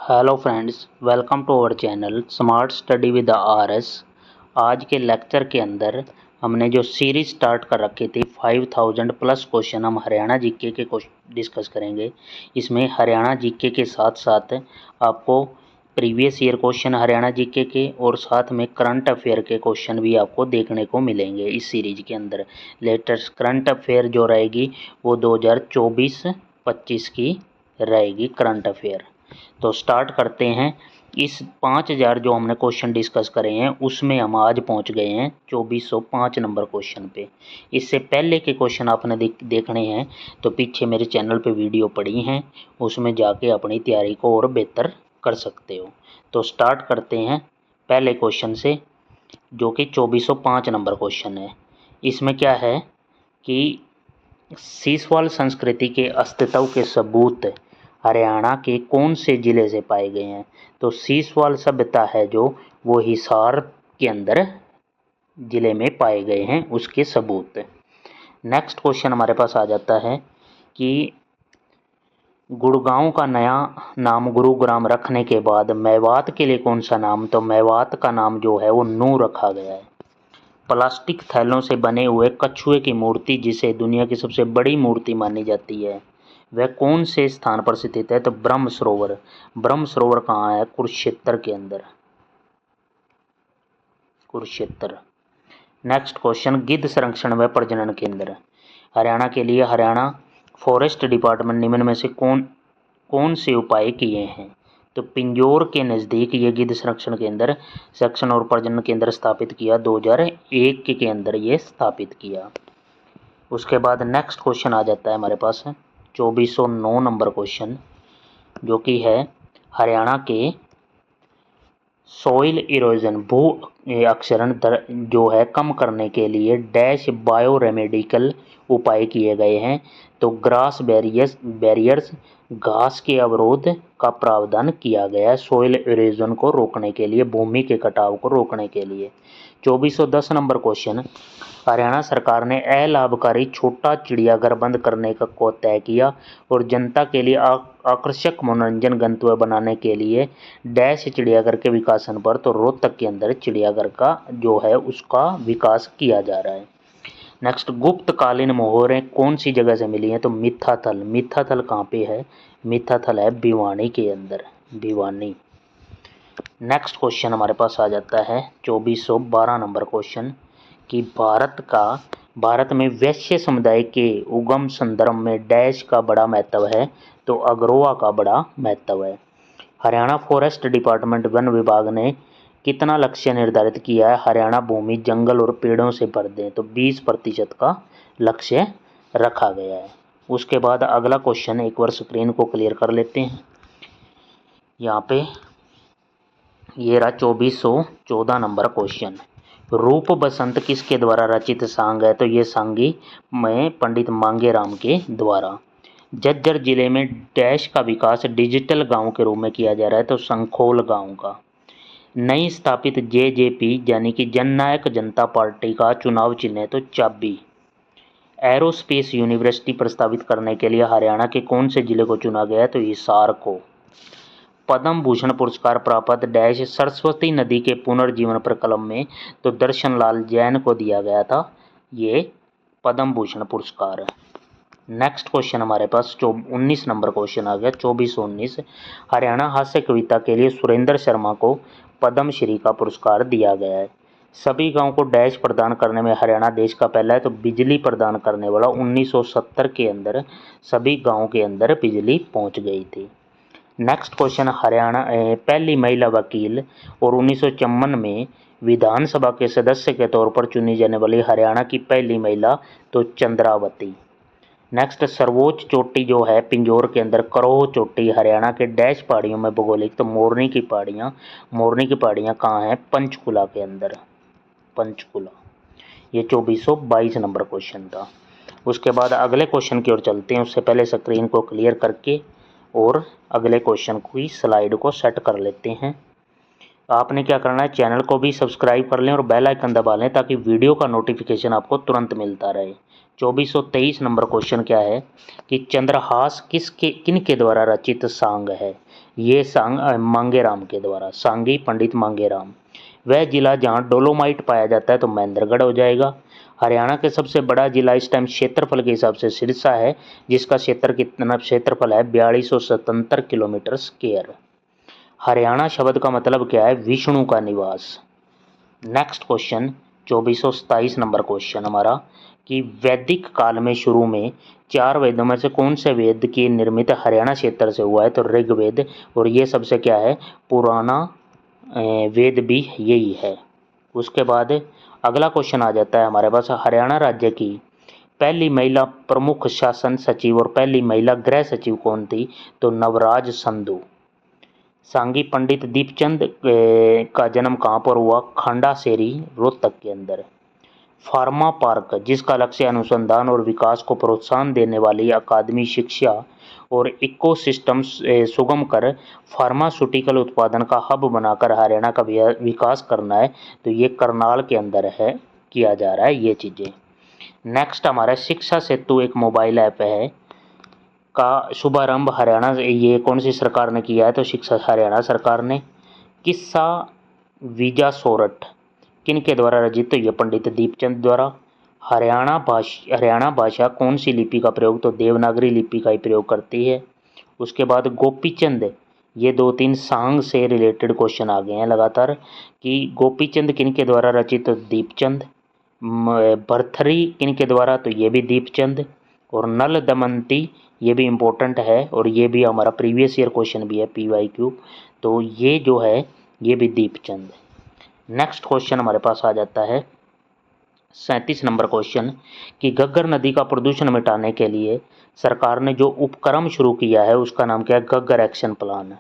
Hello friends, welcome to our channel smart study with RS. आज के lecture के अंदर हमने जो सीरीज स्टार्ट कर रखी थी 5000 प्लस क्वेश्चन, हम हरियाणा जीके के डिस्कस करेंगे। इसमें हरियाणा जीके के साथ साथ आपको previous year question Haryana GK के और साथ में करंट अफेयर के क्वेश्चन भी आपको देखने को मिलेंगे इस सीरीज के अंदर। लेटेस्ट करंट अफेयर जो रहेगी वो 2024-25 की रहेगी करंट अफेयर। तो स्टार्ट करते हैं। इस 5000 जो हमने क्वेश्चन डिस्कस करे हैं उसमें हम आज पहुंच गए हैं 2405 नंबर क्वेश्चन पे। इससे पहले के क्वेश्चन आपने देखने हैं तो पीछे मेरे चैनल पे वीडियो पड़ी हैं, उसमें जाके अपनी तैयारी को और बेहतर कर सकते हो। तो स्टार्ट करते हैं पहले क्वेश्चन से, जो कि 2405 नंबर क्वेश्चन है। इसमें क्या है कि सीसवाल संस्कृति के अस्तित्व के सबूत हरियाणा के कौन से जिले से पाए गए हैं। तो सीसवाल सभ्यता है जो वो हिसार के अंदर जिले में पाए गए हैं, उसके सबूत। नेक्स्ट क्वेश्चन हमारे पास आ जाता है कि गुड़गांव का नया नाम गुरुग्राम रखने के बाद मेवात के लिए कौन सा नाम, तो मेवात का नाम जो है वो नू रखा गया है। प्लास्टिक थैलों से बने हुए कछुए की मूर्ति, जिसे दुनिया की सबसे बड़ी मूर्ति मानी जाती है, वह कौन से स्थान पर स्थित है, तो ब्रह्म सरोवर। ब्रह्म सरोवर कहाँ है? कुरुक्षेत्र के अंदर, कुरुक्षेत्र। नेक्स्ट क्वेश्चन, गिद्ध संरक्षण व प्रजनन केंद्र हरियाणा के लिए हरियाणा फॉरेस्ट डिपार्टमेंट निम्न में से कौन से उपाय किए हैं, तो पिंजौर के नज़दीक ये गिद्ध संरक्षण केंद्र संरक्षण और प्रजनन केंद्र स्थापित किया, 2001 के अंदर ये स्थापित किया। उसके बाद नेक्स्ट क्वेश्चन आ जाता है हमारे पास 2409 नंबर क्वेश्चन, जो कि है हरियाणा के सॉइल इरोजन भू अक्षरण जो है कम करने के लिए डैश बायो रेमेडिकल उपाय किए गए हैं, तो ग्रास बैरियर्स घास के अवरोध का प्रावधान किया गया है सॉइल इरोजन को रोकने के लिए, भूमि के कटाव को रोकने के लिए। 2410 नंबर क्वेश्चन, हरियाणा सरकार ने अलाभकारी छोटा चिड़ियाघर बंद करने को तय किया और जनता के लिए आकर्षक मनोरंजन गंतव्य बनाने के लिए डैश चिड़ियाघर के विकासन पर, तो रोहतक के अंदर चिड़ियाघर का जो है उसका विकास किया जा रहा है। नेक्स्ट, गुप्तकालीन मोहरें कौन सी जगह से मिली हैं, तो मिथाथल। मिथाथल कहाँ पे है? मिथाथल है भिवानी के अंदर, भिवानी। नेक्स्ट क्वेश्चन हमारे पास आ जाता है 2412 नंबर क्वेश्चन, कि भारत में वैश्य समुदाय के उगम संदर्भ में डैश का बड़ा महत्व है, तो अग्रोहा का बड़ा महत्व है। हरियाणा फॉरेस्ट डिपार्टमेंट वन विभाग ने कितना लक्ष्य निर्धारित किया है, हरियाणा भूमि जंगल और पेड़ों से भर दें, तो 20% का लक्ष्य रखा गया है। उसके बाद अगला क्वेश्चन, एक बार स्क्रीन को क्लियर कर लेते हैं। यहाँ पे ये रहा 2414 नंबर क्वेश्चन, रूप बसंत किसके द्वारा रचित सांग है, तो ये सांगी में पंडित मांगेराम के द्वारा। झज्जर जिले में डैश का विकास डिजिटल गांव के रूप में किया जा रहा है, तो संखोल गांव का। नई स्थापित जेजेपी यानी कि जननायक जनता पार्टी का चुनाव चिन्ह है, तो चाबी। एरोस्पेस यूनिवर्सिटी प्रस्तावित करने के लिए हरियाणा के कौन से जिले को चुना गया है, तो हिसार को। पद्म भूषण पुरस्कार प्राप्त डैश सरस्वती नदी के पुनर्जीवन प्रकल्प में, तो दर्शन लाल जैन को दिया गया था ये पद्म भूषण पुरस्कार। नेक्स्ट क्वेश्चन हमारे पास 19 नंबर क्वेश्चन आ गया 2419, हरियाणा हास्य कविता के लिए सुरेंद्र शर्मा को पद्मश्री का पुरस्कार दिया गया है। सभी गांव को डैश प्रदान करने में हरियाणा देश का पहला है, तो बिजली प्रदान करने वाला। 1970 के अंदर सभी गाँव के अंदर बिजली पहुँच गई थी। नेक्स्ट क्वेश्चन, हरियाणा पहली महिला वकील और 1954 में विधानसभा के सदस्य के तौर पर चुनी जाने वाली हरियाणा की पहली महिला, तो चंद्रावती। नेक्स्ट, सर्वोच्च चोटी जो है पिंजौर के अंदर करोह चोटी हरियाणा के डैश पहाड़ियों में भौगोलिक, तो मोरनी की पहाड़ियाँ कहाँ हैं? पंचकुला के अंदर, पंचकुला। ये 2422 नंबर क्वेश्चन था। उसके बाद अगले क्वेश्चन की ओर चलते हैं, उससे पहले स्क्रीन को क्लियर करके और अगले क्वेश्चन की स्लाइड को सेट कर लेते हैं। आपने क्या करना है, चैनल को भी सब्सक्राइब कर लें और बेल आइकन दबा लें ताकि वीडियो का नोटिफिकेशन आपको तुरंत मिलता रहे। 2423 नंबर क्वेश्चन क्या है कि चंद्रहास किन के द्वारा रचित सांग है, ये मांगेराम के द्वारा, सांगी पंडित मांगेराम। वह जिला जहाँ डोलोमाइट पाया जाता है तो महेंद्रगढ़ हो जाएगा। हरियाणा के सबसे बड़ा जिला इस टाइम क्षेत्रफल के हिसाब से सिरसा है, जिसका क्षेत्रफल है 4277 किलोमीटर स्क्वायर। हरियाणा शब्द का मतलब क्या है? विष्णु का निवास। नेक्स्ट क्वेश्चन 2427 नंबर क्वेश्चन हमारा कि वैदिक काल में शुरू में 4 वेदों में से कौन से वेद की निर्मित हरियाणा क्षेत्र से हुआ है? तो ऋग्वेद, और ये सबसे क्या है? पुराना वेद भी यही है। उसके बाद अगला क्वेश्चन आ जाता है हमारे पास, हरियाणा राज्य की पहली महिला प्रमुख शासन सचिव और पहली महिला गृह सचिव कौन थी? तो नवराज संधू। सांगी पंडित दीपचंद का जन्म कहाँ पर हुआ? खांडासेरी, रोहतक के अंदर। फार्मा पार्क, जिसका लक्ष्य अनुसंधान और विकास को प्रोत्साहन देने वाली अकादमी शिक्षा और इकोसिस्टम सुगम कर फार्मास्यूटिकल उत्पादन का हब बनाकर हरियाणा का विकास करना है, तो ये करनाल के अंदर है, किया जा रहा है ये चीज़ें। नेक्स्ट हमारा शिक्षा सेतु एक मोबाइल ऐप है का शुभारंभ हरियाणा, ये कौन सी सरकार ने किया है? तो शिक्षा हरियाणा सरकार ने। किस्सा वीजा सोरठ किन के द्वारा रचित? तो ये पंडित दीपचंद द्वारा। हरियाणा भाषा कौन सी लिपि का प्रयोग? तो देवनागरी लिपि का ही प्रयोग करती है। उसके बाद गोपीचंद, ये 2-3 सांग से रिलेटेड क्वेश्चन आ गए हैं लगातार कि गोपीचंद किन के द्वारा रचित? तो दीपचंद। भरथरी किन के द्वारा? तो ये भी दीपचंद। और नल दमनती, ये भी इम्पोर्टेंट है और ये भी हमारा प्रीवियस ईयर क्वेश्चन भी है PYQ, तो ये जो है ये भी दीपचंद। नेक्स्ट क्वेश्चन हमारे पास आ जाता है 37 नंबर क्वेश्चन कि घग्गर नदी का प्रदूषण मिटाने के लिए सरकार ने जो उपक्रम शुरू किया है उसका नाम क्या है? Ghaggar action plan.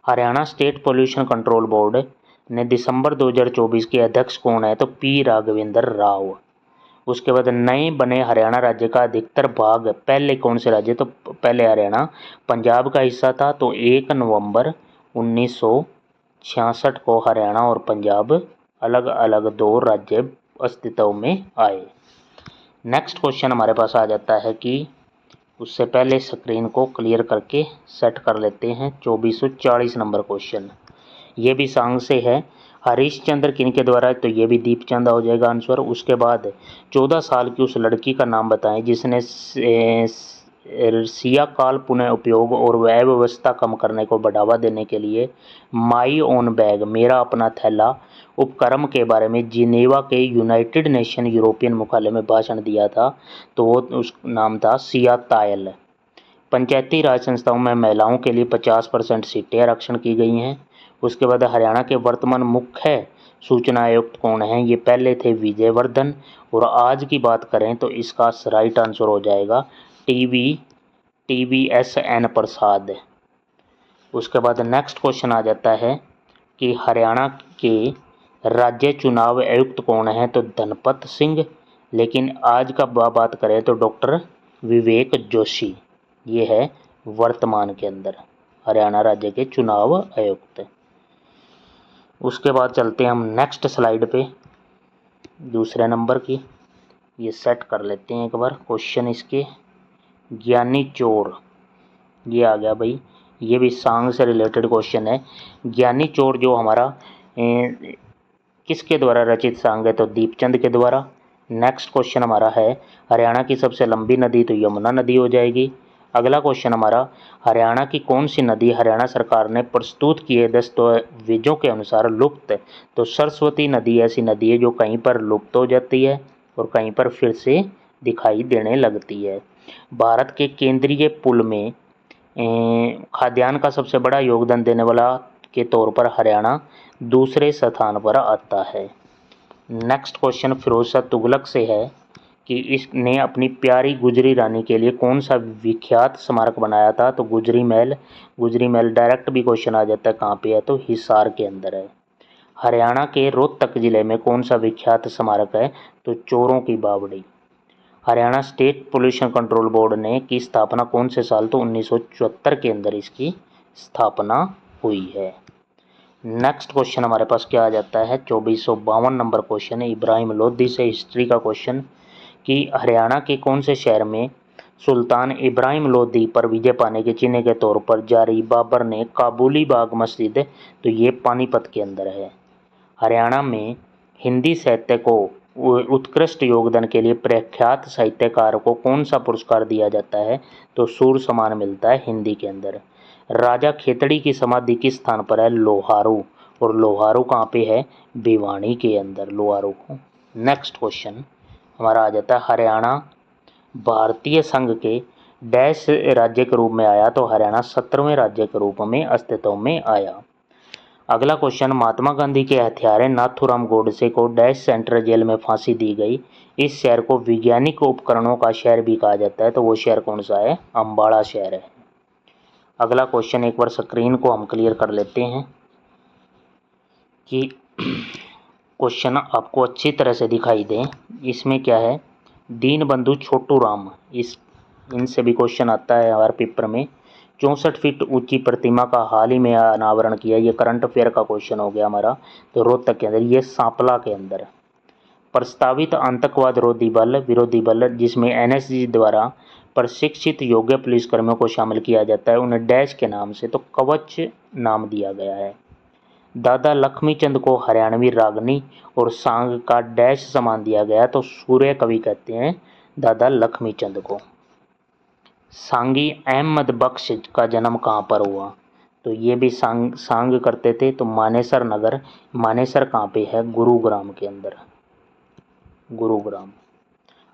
Haryana state pollution control board ने दिसंबर 2024 के अध्यक्ष कौन है? तो P राघवेंद्र राव। उसके बाद नए बने हरियाणा राज्य का अधिकतर भाग पहले कौन से राज्य? तो पहले हरियाणा पंजाब का हिस्सा था, तो 1 नवंबर 1966 को हरियाणा और पंजाब अलग अलग 2 राज्य अस्तित्व में आए। नेक्स्ट क्वेश्चन हमारे पास आ जाता है कि उससे पहले स्क्रीन को क्लियर करके सेट कर लेते हैं 2440 नंबर क्वेश्चन, ये भी सांग से है। हरीशचंद्र किन के द्वारा? तो ये भी दीपचंद हो जाएगा आंसर। उसके बाद 14 साल की उस लड़की का नाम बताएं जिसने सिया काल पुनः उपयोग और अव्यवस्था कम करने को बढ़ावा देने के लिए माई ओन बैग, मेरा अपना थैला उपक्रम के बारे में जिनेवा के यूनाइटेड नेशन यूरोपियन मुख्यालय में भाषण दिया था, तो वो उस नाम था सिया तायल। पंचायती राज संस्थाओं में महिलाओं के लिए 50% सीटें आरक्षण की गई हैं। उसके बाद हरियाणा के वर्तमान मुख्य सूचना आयुक्त कौन हैं? ये पहले थे विजयवर्धन, और आज की बात करें तो इसका राइट आंसर हो जाएगा TVS N प्रसाद। उसके बाद नेक्स्ट क्वेश्चन आ जाता है कि हरियाणा के राज्य चुनाव आयुक्त कौन है? तो धनपत सिंह, लेकिन आज का बात करें तो डॉक्टर विवेक जोशी, ये है वर्तमान के अंदर हरियाणा राज्य के चुनाव आयुक्त। उसके बाद चलते हैं हम नेक्स्ट स्लाइड पे, दूसरे नंबर की, ये सेट कर लेते हैं एक बार क्वेश्चन इसके। ज्ञानी चोर, ये आ गया भाई, ये भी सांग से रिलेटेड क्वेश्चन है। ज्ञानी चोर जो हमारा किसके द्वारा रचित सांग है? तो दीपचंद के द्वारा। नेक्स्ट क्वेश्चन हमारा है हरियाणा की सबसे लंबी नदी, तो यमुना नदी हो जाएगी। अगला क्वेश्चन हमारा, हरियाणा की कौन सी नदी हरियाणा सरकार ने प्रस्तुत किए दस्तावेजों के अनुसार लुप्त? तो सरस्वती नदी ऐसी नदी है जो कहीं पर लुप्त हो जाती है और कहीं पर फिर से दिखाई देने लगती है। भारत के केंद्रीय पुल में खाद्यान्न का सबसे बड़ा योगदान देने वाला के तौर पर हरियाणा दूसरे स्थान पर आता है। नेक्स्ट क्वेश्चन फिरोज शाह तुगलक से है कि इसने अपनी प्यारी गुजरी रानी के लिए कौन सा विख्यात स्मारक बनाया था? तो गुजरी महल। गुजरी महल डायरेक्ट भी क्वेश्चन आ जाता है कहाँ पे है? तो हिसार के अंदर है। हरियाणा के रोहतक जिले में कौन सा विख्यात स्मारक है? तो चोरों की बावड़ी। Haryana state pollution control board ने की स्थापना कौन से साल? तो 1974 के अंदर इसकी स्थापना हुई है। नेक्स्ट क्वेश्चन हमारे पास क्या आ जाता है 2452 नंबर क्वेश्चन है इब्राहिम लोधी से हिस्ट्री का क्वेश्चन कि हरियाणा के कौन से शहर में सुल्तान इब्राहिम लोदी पर विजय पाने के चिन्ह के तौर पर जारी बाबर ने काबुली बाग मस्जिद, तो ये पानीपत के अंदर है। हरियाणा में हिंदी साहित्य को उत्कृष्ट योगदान के लिए प्रख्यात साहित्यकार को कौन सा पुरस्कार दिया जाता है, तो सूर सम्मान मिलता है हिंदी के अंदर। राजा खेतड़ी की समाधि किस स्थान पर है, लोहारू, और लोहारू कहाँ पे है, भिवानी के अंदर लोहारू को। नेक्स्ट क्वेश्चन हमारा आ जाता है, हरियाणा भारतीय संघ के डैश राज्य के रूप में आया, तो हरियाणा 17वें राज्य के रूप में अस्तित्व में आया। अगला क्वेश्चन, महात्मा गांधी के हत्यारे नाथूराम गोडसे को डैश सेंट्रल जेल में फांसी दी गई। इस शहर को वैज्ञानिक उपकरणों का शहर भी कहा जाता है, तो वो शहर कौन सा है, अम्बाड़ा शहर है। अगला क्वेश्चन एक बार स्क्रीन को हम क्लियर कर लेते हैं कि क्वेश्चन आपको अच्छी तरह से दिखाई दे। इसमें क्या है, दीनबंधु छोटू राम, इनसे भी क्वेश्चन आता है हमारे पेपर में। 64 फीट ऊंची प्रतिमा का हाल ही में अनावरण किया, ये करंट अफेयर का क्वेश्चन हो गया हमारा, तो रोहतक के अंदर, ये सांपला के अंदर। प्रस्तावित आतंकवाद विरोधी बल जिसमें एनएसजी द्वारा प्रशिक्षित योग्य पुलिसकर्मियों को शामिल किया जाता है, उन्हें डैश के नाम से, तो कवच नाम दिया गया है। दादा लक्ष्मीचंद को हरियाणवी रागनी और सांग का डैश सम्मान दिया गया, तो सूर्य कवि कहते हैं दादा लक्ष्मीचंद को। सांगी अहमद बख्श का जन्म कहाँ पर हुआ, तो ये भी सांग करते थे, तो मानेसर नगर, मानेसर कहाँ पे है, गुरुग्राम के अंदर, गुरुग्राम।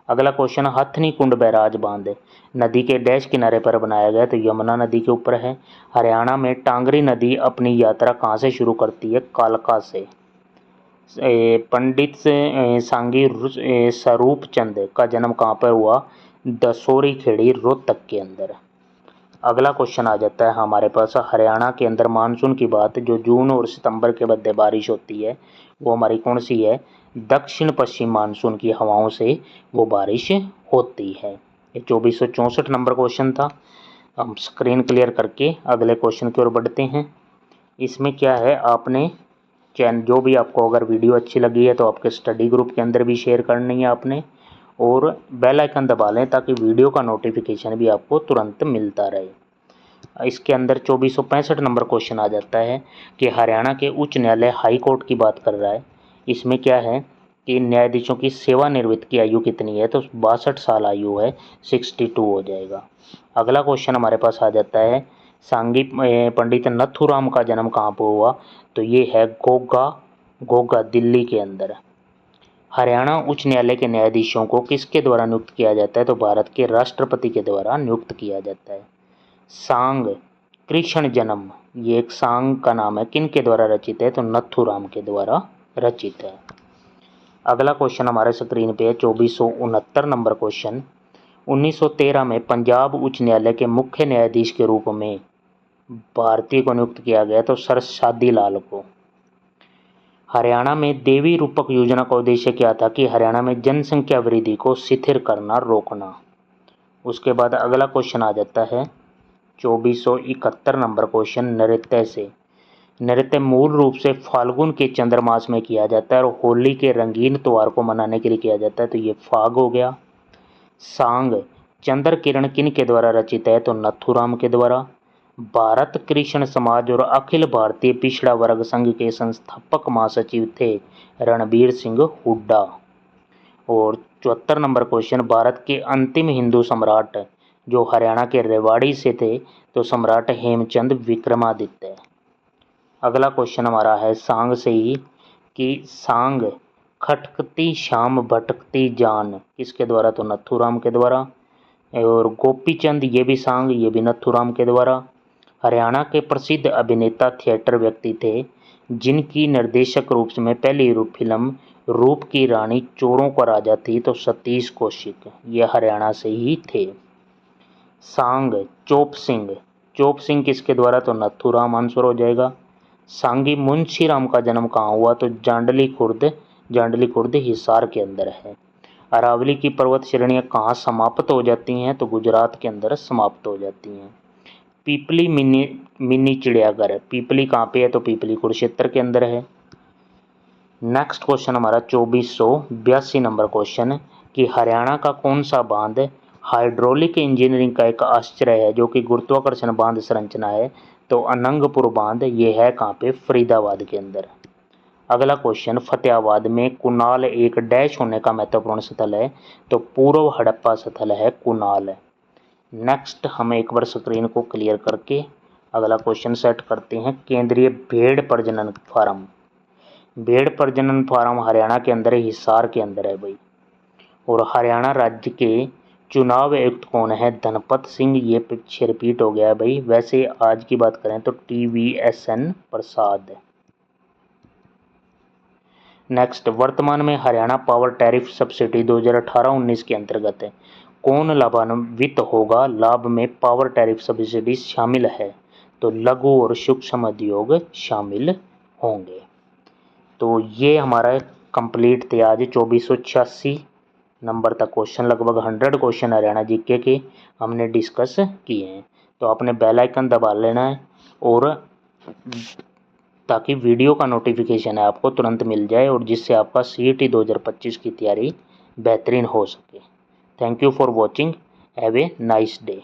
अगला क्वेश्चन, हथनी कुंड बैराज बांध नदी के डैश किनारे पर बनाया गया, तो यमुना नदी के ऊपर है। हरियाणा में टांगरी नदी अपनी यात्रा कहाँ से शुरू करती है, कालका से। पंडित सांगी स्वरूप चंद का जन्म कहाँ पर हुआ, दसोरी खेड़ी रोहतक के अंदर। अगला क्वेश्चन आ जाता है हमारे पास, हरियाणा के अंदर मानसून की बात, जो जून और सितंबर के मध्य बारिश होती है, वो हमारी कौन सी है, दक्षिण पश्चिम मानसून की हवाओं से वो बारिश होती है। ये 2464 नंबर क्वेश्चन था। हम स्क्रीन क्लियर करके अगले क्वेश्चन की ओर बढ़ते हैं। इसमें क्या है, आपने जो भी आपको अगर वीडियो अच्छी लगी है तो आपके स्टडी ग्रुप के अंदर भी शेयर करनी है आपने, और बेल आइकन दबा लें ताकि वीडियो का नोटिफिकेशन भी आपको तुरंत मिलता रहे। इसके अंदर 2465 नंबर क्वेश्चन आ जाता है कि हरियाणा के उच्च न्यायालय हाई कोर्ट की बात कर रहा है। इसमें क्या है कि न्यायाधीशों की सेवानिवृत्त की आयु कितनी है, तो 62 साल आयु है, 62 हो जाएगा। अगला क्वेश्चन हमारे पास आ जाता है, सांगी पंडित नथुराम का जन्म कहाँ पर हुआ, तो ये है गोगा दिल्ली के अंदर। हरियाणा उच्च न्यायालय के न्यायाधीशों को किसके द्वारा नियुक्त किया जाता है, तो भारत के राष्ट्रपति के द्वारा नियुक्त किया जाता है। सांग कृष्ण जन्म, ये एक सांग का नाम है, किन के द्वारा रचित है, तो नथुराम के द्वारा रचित है। अगला क्वेश्चन हमारे स्क्रीन पे है 2469 नंबर क्वेश्चन। 1913 में पंजाब उच्च न्यायालय के मुख्य न्यायाधीश के रूप में भारतीय को नियुक्त किया गया, तो सर शादी लाल को। हरियाणा में देवी रूपक योजना का उद्देश्य क्या था, कि हरियाणा में जनसंख्या वृद्धि को शिथिल करना, रोकना। उसके बाद अगला क्वेश्चन आ जाता है 2471 नंबर क्वेश्चन, नृत्य से। नृत्य मूल रूप से फाल्गुन के चंद्रमास में किया जाता है और होली के रंगीन त्योहार को मनाने के लिए किया जाता है, तो ये फाग हो गया। सांग चंद्र किरण किन के द्वारा रचित है, तो नथुराम के द्वारा। भारत कृष्ण समाज और अखिल भारतीय पिछड़ा वर्ग संघ के संस्थापक महासचिव थे रणबीर सिंह हुड्डा। और 74 नंबर क्वेश्चन, भारत के अंतिम हिंदू सम्राट जो हरियाणा के रेवाड़ी से थे, तो सम्राट हेमचंद विक्रमादित्य। अगला क्वेश्चन हमारा है सांग से ही, कि सांग खटकती शाम भटकती जान किसके द्वारा, तो नथुराम के द्वारा। और गोपीचंद, ये भी सांग, ये भी नथुराम के द्वारा। हरियाणा के प्रसिद्ध अभिनेता थिएटर व्यक्ति थे जिनकी निर्देशक रूप में पहली फिल्म रूप की रानी चोरों का राजा थी, तो सतीश कौशिक, ये हरियाणा से ही थे। सांग चोप सिंह किसके द्वारा, तो नथुराम आंसर हो जाएगा। सांगी मुंशीराम का जन्म कहाँ हुआ, तो जांडली खुर्द हिसार के अंदर है। अरावली की पर्वत श्रेणियाँ कहाँ समाप्त हो जाती हैं, तो गुजरात के अंदर समाप्त हो जाती हैं। पीपली मिनी चिड़ियाघर, पीपली कहाँ पे है, तो पीपली कुरुक्षेत्र के अंदर है। नेक्स्ट क्वेश्चन हमारा 2482 नंबर क्वेश्चन, कि हरियाणा का कौन सा बांध हाइड्रोलिक इंजीनियरिंग का एक आश्चर्य है जो कि गुरुत्वाकर्षण बांध संरचना है, तो अनंगपुर बांध ये है कहाँ पे, फरीदाबाद के अंदर। अगला क्वेश्चन, फतेहाबाद में कुनाल एक डैश होने का महत्वपूर्ण स्थल है, तो पूर्व हड़प्पा स्थल है कुनाल। नेक्स्ट हम एक बार स्क्रीन को क्लियर करके अगला क्वेश्चन सेट करते हैं। केंद्रीय भेड़ प्रजनन फार्म, भेड़ प्रजनन फार्म हरियाणा के अंदर है, हिसार के अंदर है भाई। और हरियाणा राज्य के चुनाव आयुक्त कौन है, धनपत सिंह। ये पीछे रिपीट हो गया है भाई, वैसे आज की बात करें तो TVSN प्रसाद। नेक्स्ट, वर्तमान में हरियाणा पावर टैरिफ सब्सिडी 2018-19 के अंतर्गत है, कौन लाभान्वित होगा, लाभ में पावर टैरिफ सब्सिडी शामिल है, तो लघु और सूक्ष्म उद्योग शामिल होंगे। तो ये हमारा कंप्लीट थे आज 2486 नंबर तक क्वेश्चन, लगभग 100 क्वेश्चन हरियाणा जीके के हमने डिस्कस किए हैं। तो आपने बेल आइकन दबा लेना है और ताकि वीडियो का नोटिफिकेशन है आपको तुरंत मिल जाए, और जिससे आपका CET 2025 की तैयारी बेहतरीन हो सके। Thank you for watching, have a nice day.